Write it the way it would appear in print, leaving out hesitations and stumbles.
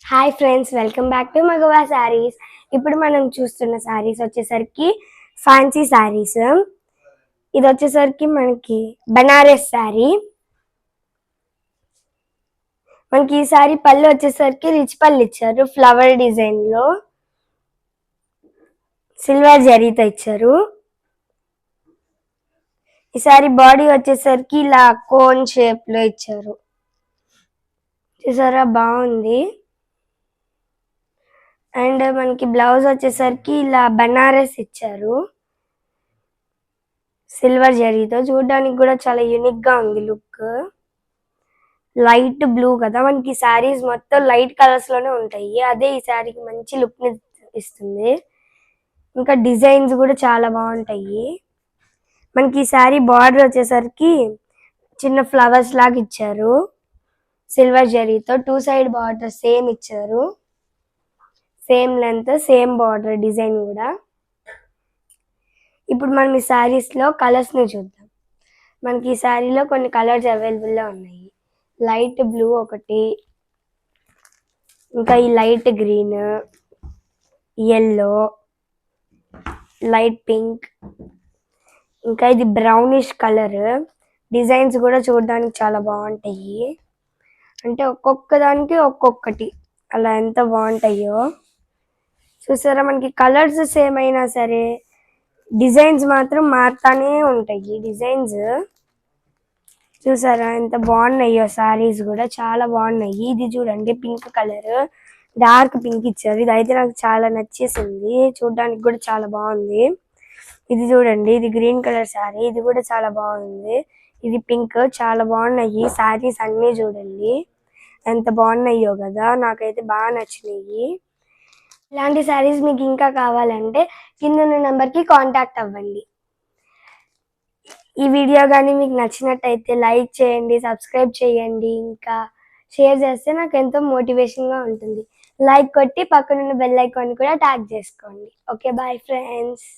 Hi friends, welcome back to Magava sarees. ఇప్పుడు మనం చూస్తున్న శారీస్ వచ్చేసరికి ఫ్యాన్సీ శారీస్. ఇది వచ్చేసరికి మనకి బనారస్ శారీ. మనకి ఈ శారీ పళ్ళు వచ్చేసరికి రిచ్ పళ్ళు ఇచ్చారు, ఫ్లవర్ డిజైన్ లో సిల్వర్ జరీతో ఇచ్చారు. ఈ శారీ బాడీ వచ్చేసరికి ఇలా కోన్ షేప్ లో ఇచ్చారు. చూసారా, బాగుంది. అండ్ మనకి బ్లౌజ్ వచ్చేసరికి ఇలా బనారస్ ఇచ్చారు సిల్వర్ జరీతో. చూడడానికి కూడా చాలా యూనిక్ గా ఉంది లుక్. లైట్ బ్లూ కదా, మనకి శారీస్ మొత్తం లైట్ కలర్స్ లోనే ఉంటాయి, అదే ఈ శారీకి మంచి లుక్ ని ఇస్తుంది. ఇంకా డిజైన్స్ కూడా చాలా బాగుంటాయి. మనకి ఈ శారీ బార్డర్ వచ్చేసరికి చిన్న ఫ్లవర్స్ లాగా ఇచ్చారు సిల్వర్ జరీతో. 2 సైడ్ బార్డర్ సేమ్ ఇచ్చారు, same length, same border design కూడా. ఇప్పుడు మనం ఈ శారీస్ లో కలర్స్ ని చూద్దాం. మనకి ఈ శారీలో కొన్ని కలర్స్ అవైలబుల్ లో ఉన్నాయి. లైట్ బ్లూ ఒకటి, ఇంకా ఈ light green, yellow, light pink, ఇంకా ఇది బ్రౌనిష్ కలర్. డిజైన్స్ కూడా చూడడానికి చాలా బాగుంటాయి, అంటే ఒక్కొక్క దానికి ఒక్కొక్కటి అలా ఎంత బాగుంటాయో. చూసారా, మనకి కలర్స్ సేమ్ అయినా సరే డిజైన్స్ మాత్రం మారుతానే ఉంటాయి. డిజైన్స్ చూసారా ఎంత బాగున్నాయో. సారీస్ కూడా చాలా బాగున్నాయి. ఇది చూడండి, పింక్ కలర్, డార్క్ పింక్ ఇచ్చారు. ఇది అయితే నాకు చాలా నచ్చేసింది, చూడడానికి కూడా చాలా బాగుంది. ఇది చూడండి, ఇది గ్రీన్ కలర్ శారీ, ఇది కూడా చాలా బాగుంది. ఇది పింక్, చాలా బాగున్నాయి శారీస్ అన్నీ. చూడండి ఎంత బాగున్నాయో కదా, నాకైతే బాగా నచ్చినాయి. ఇలాంటి శారీస్ మీకు ఇంకా కావాలంటే కింద ఉన్న నెంబర్కి కాంటాక్ట్ అవ్వండి. ఈ వీడియో కానీ మీకు నచ్చినట్టయితే లైక్ చేయండి, సబ్స్క్రైబ్ చేయండి, ఇంకా షేర్ చేస్తే నాకు ఎంతో మోటివేషన్గా ఉంటుంది. లైక్ కొట్టి పక్కనున్న బెల్ ఐకాన్ కూడా ట్యాగ్ చేసుకోండి. Okay, bye friends.